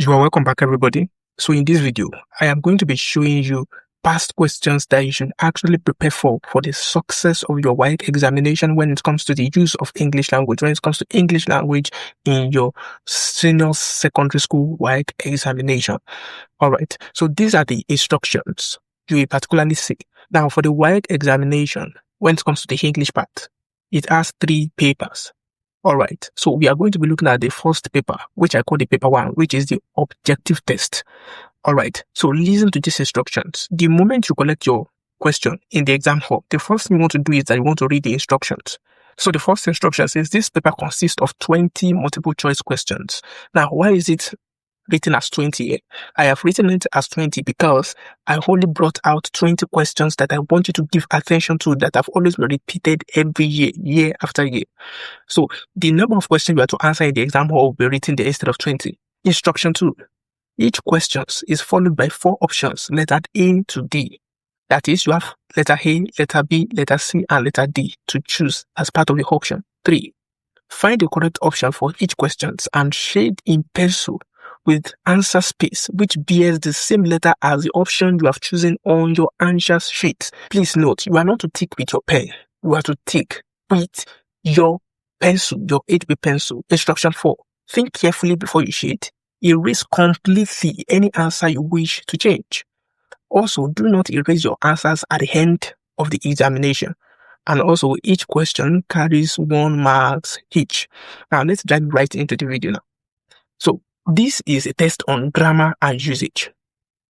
You are welcome back, everybody. So in this video, I am going to be showing you past questions that you should actually prepare for the success of your WAEC examination when it comes to the use of English language, when it comes to English language in your senior secondary school WAEC examination. All right. So these are the instructions you will particularly see. Now, for the WAEC examination, when it comes to the English part, it has 3 papers. All right, so we are going to be looking at the first paper, which I call the paper 1, which is the objective test. All right, so listen to these instructions. The moment you collect your question in the exam hall, the first thing you want to do is that you want to read the instructions. So the first instruction says this paper consists of 20 multiple choice questions. Now, why is it written as 20 here? I have written it as 20 because I only brought out 20 questions that I want you to give attention to, that have always been repeated every year, year after year. So the number of questions you have to answer in the exam hall will be written there instead of 20. Instruction 2. Each question is followed by 4 options, letter A to D. That is, you have letter A, letter B, letter C, and letter D to choose as part of the option. 3. Find the correct option for each question and shade in pencil with answer space, which bears the same letter as the option you have chosen on your answer sheet. Please note, you are not to tick with your pen. You are to tick with your pencil, your 8B pencil. Instruction 4. Think carefully before you shade. Erase completely any answer you wish to change. Also, do not erase your answers at the end of the examination. And also, each question carries 1 mark each. Now, let's dive right into the video now. So, this is a test on grammar and usage.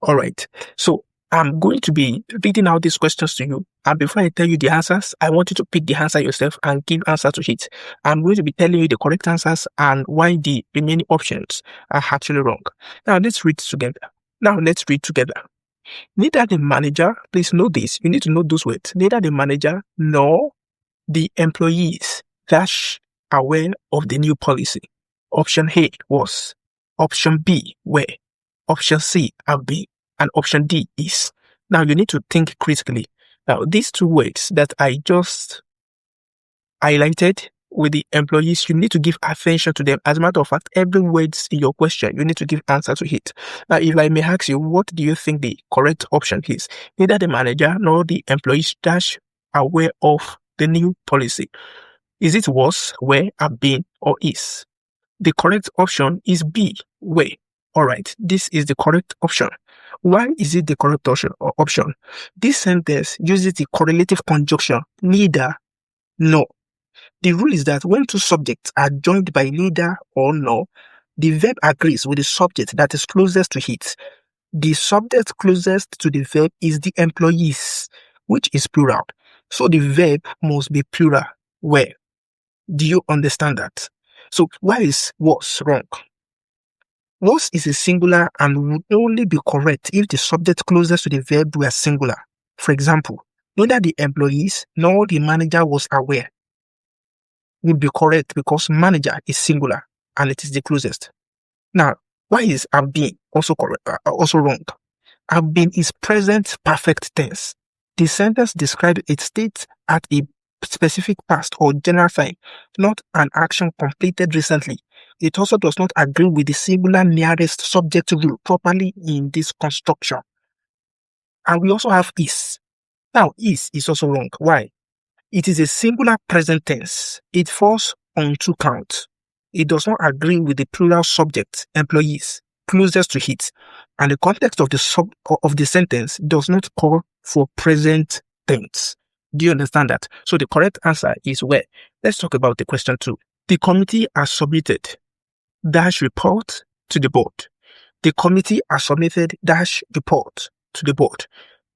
All right. So, I'm going to be reading out these questions to you. And before I tell you the answers, I want you to pick the answer yourself and give answer to it. I'm going to be telling you the correct answers and why the remaining options are actually wrong. Now, let's read together. Neither the manager, please know this, you need to know those words. Neither the manager nor the employees dash aware of the new policy. Option A was. Option B were. Option C have been. And option D is. Now you need to think critically. Now these 2 words that I just highlighted with the employees, you need to give attention to them. As a matter of fact, every word in your question, you need to give answer to it. Now, if I may ask you, what do you think the correct option is? Neither the manager nor the employees dash aware of the new policy. Is it was, were, have been, or is? The correct option is B, were. All right, this is the correct option. Why is it the correct option? This sentence uses the correlative conjunction neither, nor. The rule is that when 2 subjects are joined by neither or nor, the verb agrees with the subject that is closest to it. The subject closest to the verb is the employees, which is plural. So the verb must be plural. Where? Do you understand that? So why is was wrong? Was is a singular and would only be correct if the subject closest to the verb were singular. For example, neither the employees nor the manager was aware would be correct because manager is singular and it is the closest. Now, why is have been also correct, also wrong? Have been is present perfect tense. The sentence describes a state at a specific past or general time, not an action completed recently. It also does not agree with the singular nearest subject rule properly in this construction. And we also have is. Now, is also wrong. Why? It is a singular present tense. It falls on 2 counts. It does not agree with the plural subject, employees, closest to it. And the context of the sentence does not call for present tense. Do you understand that? So the correct answer is where. Let's talk about the question 2. The committee has submitted dash report to the board. The committee has submitted dash report to the board.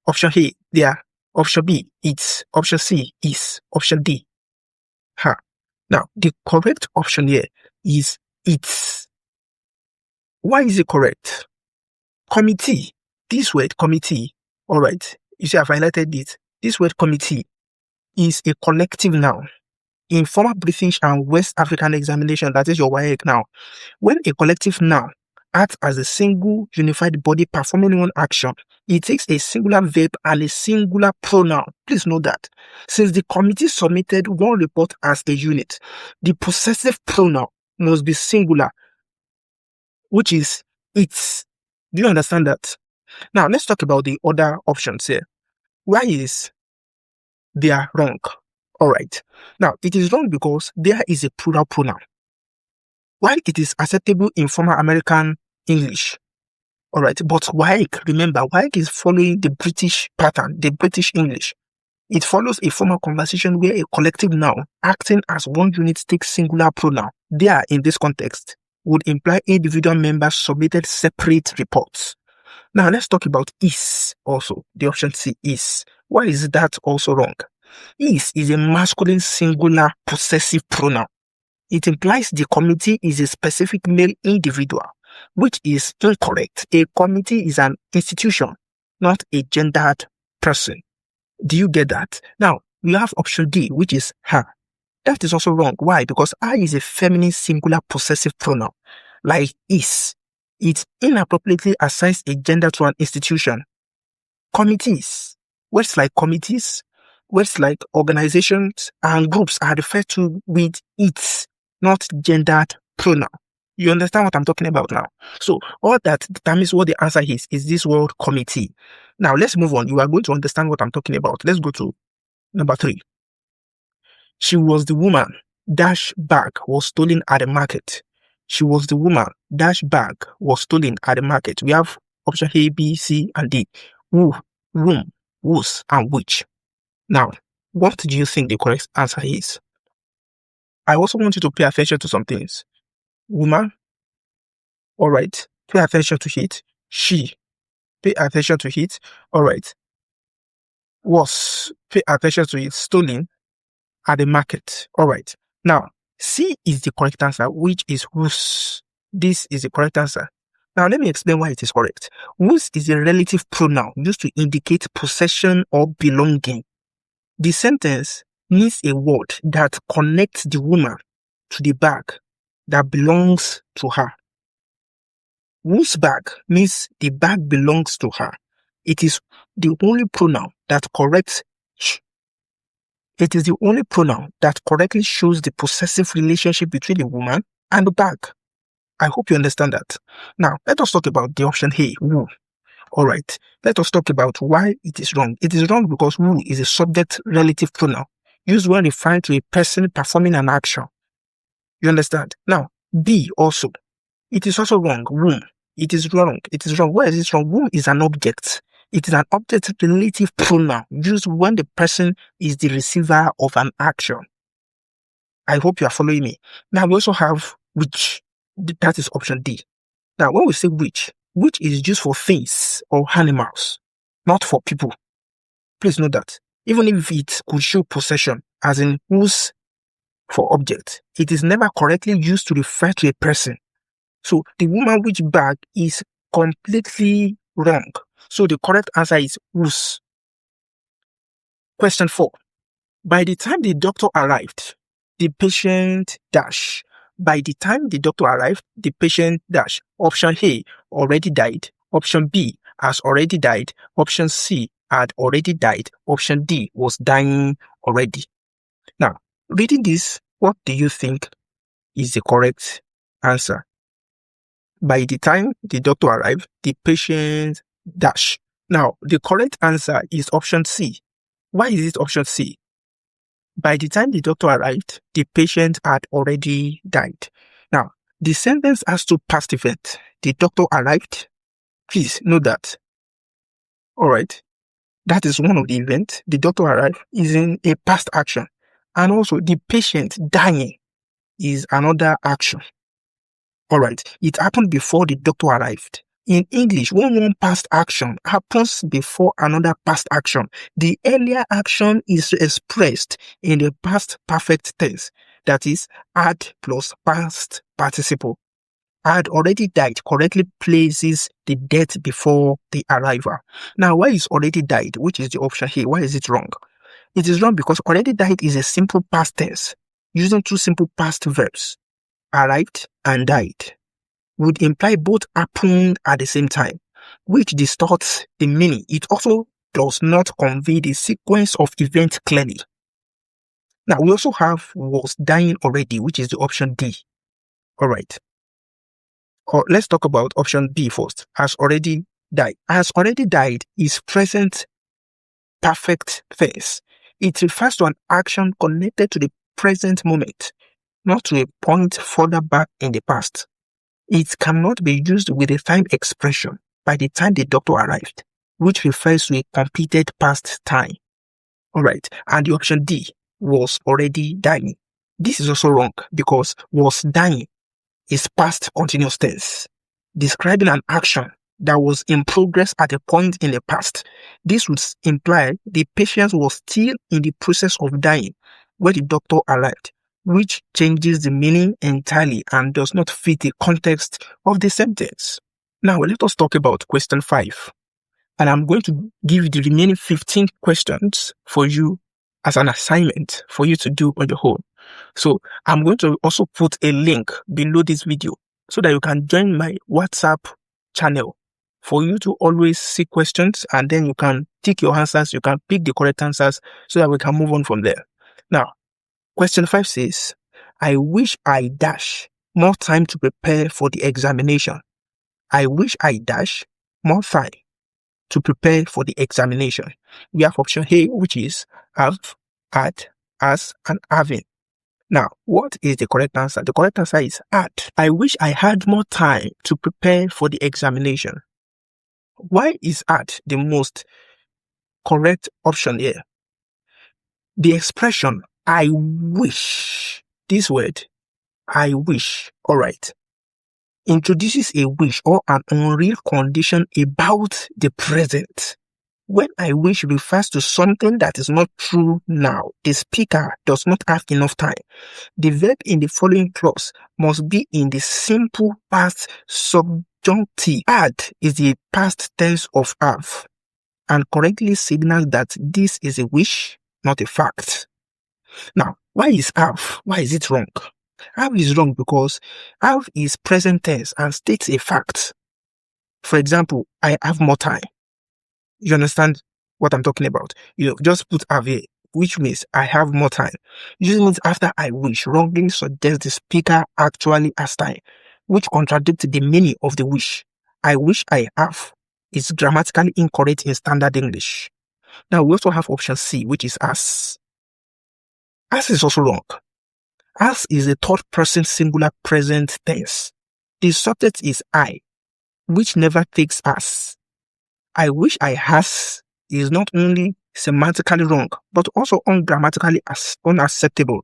Option A, there. Option B, it's. Option C, is. Option D. Now, the correct option here is it's. Why is it correct? Committee. This word committee, all right, you see I've highlighted it. This word committee is a collective noun. In former British and West African examination, that is your WAEC now, when a collective noun acts as a single unified body performing one action, it takes a singular verb and a singular pronoun. Please note that. Since the committee submitted one report as a unit, the possessive pronoun must be singular, which is It's. Do you understand that? Now, let's talk about the other options here. Why is they are wrong? All right. Now, it is wrong because there is a plural pronoun. While it is acceptable in formal American English, all right, but WAEC, remember, WAEC is following the British pattern, the British English. It follows a formal conversation where a collective noun acting as one unit takes singular pronoun. There, in this context, would imply individual members submitted separate reports. Now, let's talk about is also. The option C is. Why is that also wrong? Is a masculine singular possessive pronoun. It implies the committee is a specific male individual, which is incorrect. A committee is an institution, not a gendered person. Do you get that? Now, we have option D, which is her. That is also wrong. Why? Because I is a feminine singular possessive pronoun, like is. It inappropriately assigns a gender to an institution. Committees, words like committees, words like organizations and groups are referred to with it, not gendered pronoun. You understand what I'm talking about now? So all that determines what the answer is this word committee. Now let's move on. You are going to understand what I'm talking about. Let's go to number 3. She was the woman dash bag was stolen at the market. She was the woman dash bag was stolen at the market. We have option A, B, C, and D. Who, whom, whose, and which. Now, what do you think the correct answer is? I also want you to pay attention to some things. Woman, all right, pay attention to it. She, pay attention to it. All right. Was, pay attention to it. Stolen at the market. All right. Now, C is the correct answer, which is whose. This is the correct answer. Now, let me explain why it is correct. Whose is a relative pronoun used to indicate possession or belonging. The sentence needs a word that connects the woman to the bag that belongs to her. Whose bag means the bag belongs to her. It is the only pronoun that corrects. It is the only pronoun that correctly shows the possessive relationship between the woman and the bag. I hope you understand that. Now, let us talk about the option A, who. All right, let us talk about why it is wrong. It is wrong because who is a subject relative pronoun used when referring to a person performing an action. You understand? Now, B also. It is also wrong. Whom. It is wrong. It is wrong. Where is it wrong? Whom is an object. It is an object relative pronoun used when the person is the receiver of an action. I hope you are following me. Now, we also have which. That is option D. Now, when we say which is used for things or animals, not for people. Please note that. Even if it could show possession, as in whose for object, it is never correctly used to refer to a person. So, the woman which bag is completely wrong. So, the correct answer is whose. Question 4. By the time the doctor arrived, the patient dash. By the time the doctor arrived, the patient dash. Option A, already died. Option B, has already died. Option C, had already died. Option D, was dying already. Now, reading this, what do you think is the correct answer? By the time the doctor arrived, the patient dash. Now, the correct answer is option C. Why is it option C? By the time the doctor arrived, the patient had already died. Now, the sentence has two past events. The doctor arrived. Please note that. All right. That is one of the events. The doctor arrived is in a past action. And also, the patient dying is another action. All right. It happened before the doctor arrived. In English, when one past action happens before another past action, the earlier action is expressed in the past perfect tense. That is, had plus past participle. Had already died correctly places the death before the arrival. Now, why is already died, which is the option here? Why is it wrong? It is wrong because already died is a simple past tense using two simple past verbs, arrived and died. Would imply both happened at the same time, which distorts the meaning. It also does not convey the sequence of events clearly. Now, we also have was dying already, which is the option D. All right. Or let's talk about option B first. Has already died. Has already died is present perfect tense. It refers to an action connected to the present moment, not to a point further back in the past. It cannot be used with a time expression by the time the doctor arrived, which refers to a completed past time. Alright, and the option D was already dying. This is also wrong because was dying is past continuous tense, describing an action that was in progress at a point in the past. This would imply the patient was still in the process of dying when the doctor arrived, which changes the meaning entirely and does not fit the context of the sentence. Now, let us talk about question 5. And I'm going to give you the remaining 15 questions for you as an assignment for you to do on your own. So I'm going to also put a link below this video so that you can join my WhatsApp channel for you to always see questions, and then you can tick your answers, you can pick the correct answers so that we can move on from there. Now, question 5 says, I wish I dash more time to prepare for the examination. I wish I dash more time to prepare for the examination. We have option A, which is have, had, has, and having. Now, what is the correct answer? The correct answer is had. I wish I had more time to prepare for the examination. Why is had the most correct option here? The expression I wish, this word, I wish, alright, introduces a wish or an unreal condition about the present. When I wish refers to something that is not true now, the speaker does not have enough time. The verb in the following clause must be in the simple past subjunctive. Had is the past tense of have and correctly signals that this is a wish, not a fact. Now, why is have? Why is it wrong? Have is wrong because have is present tense and states a fact. For example, I have more time. You understand what I'm talking about? Just put have here, which means I have more time. Usually means after I wish, wrongly suggests the speaker actually has time, which contradicts the meaning of the wish. I wish I have is grammatically incorrect in standard English. Now we also have option C, which is as. As is also wrong. As is a third person singular present tense. The subject is I, which never takes as. I wish I has is not only semantically wrong, but also ungrammatically unacceptable.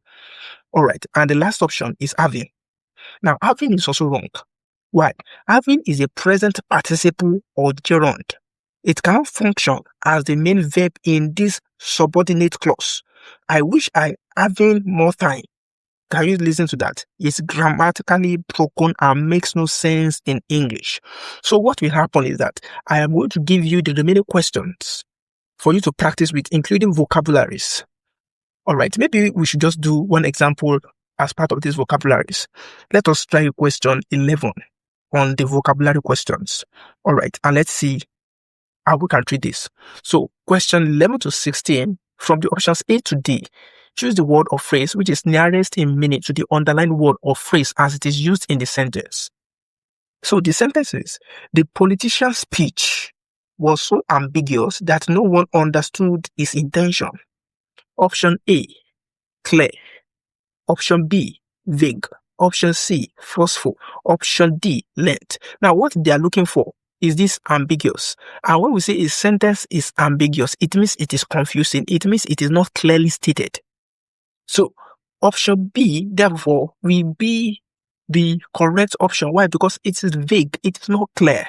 Alright, and the last option is having. Now, having is also wrong. Why? Having is a present participle or gerund. It cannot function as the main verb in this subordinate clause. I wish I having more time. Can you listen to that? It's grammatically broken and makes no sense in English. So what will happen is that I am going to give you the remaining questions for you to practice with, including vocabularies. Alright, maybe we should just do one example as part of these vocabularies. Let us try question 11 on the vocabulary questions. Alright, and let's see how we can treat this. So question 11 to 16, from the options A to D, choose the word or phrase which is nearest in meaning to the underlined word or phrase as it is used in the sentence. So the sentence is, the politician's speech was so ambiguous that no one understood his intention. Option A, clear. Option B, vague. Option C, forceful. Option D, length. Now what they are looking for is this ambiguous. And when we say a sentence is ambiguous, it means it is confusing. It means it is not clearly stated. So option B, therefore, will be the correct option. Why? Because it is vague. It is not clear.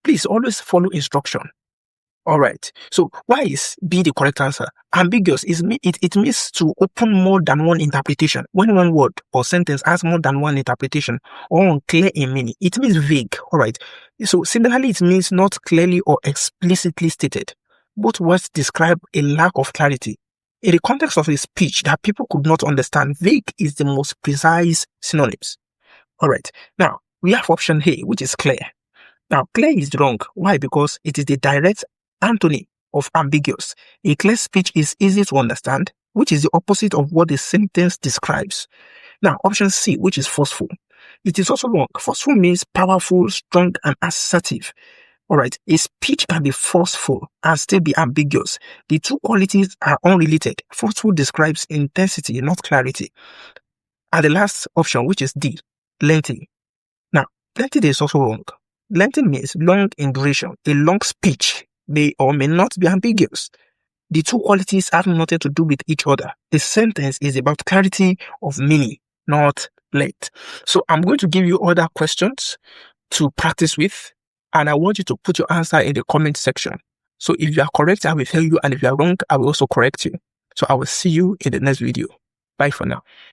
Please always follow instruction. Alright. So why is B the correct answer? Ambiguous is it means to open more than one interpretation. When one word or sentence has more than one interpretation or unclear in meaning, it means vague. Alright. So similarly, it means not clearly or explicitly stated. Both words describe a lack of clarity. In the context of a speech that people could not understand, vague is the most precise synonyms. Alright, now we have option A, which is clear. Now, clear is wrong. Why? Because it is the direct antony of ambiguous. A clear speech is easy to understand, which is the opposite of what the sentence describes. Now, option C, which is forceful. It is also long. Forceful means powerful, strong, and assertive. All right. A speech can be forceful and still be ambiguous. The two qualities are unrelated. Forceful describes intensity, not clarity. And the last option, which is D, lengthy. Now, lengthy is also wrong. Lengthy means long in duration. A long speech may or may not be ambiguous. The two qualities have nothing to do with each other. The sentence is about clarity of meaning, not length. So I'm going to give you other questions to practice with, and I want you to put your answer in the comment section. So if you are correct, I will tell you, and if you are wrong, I will also correct you. So I will see you in the next video. Bye for now.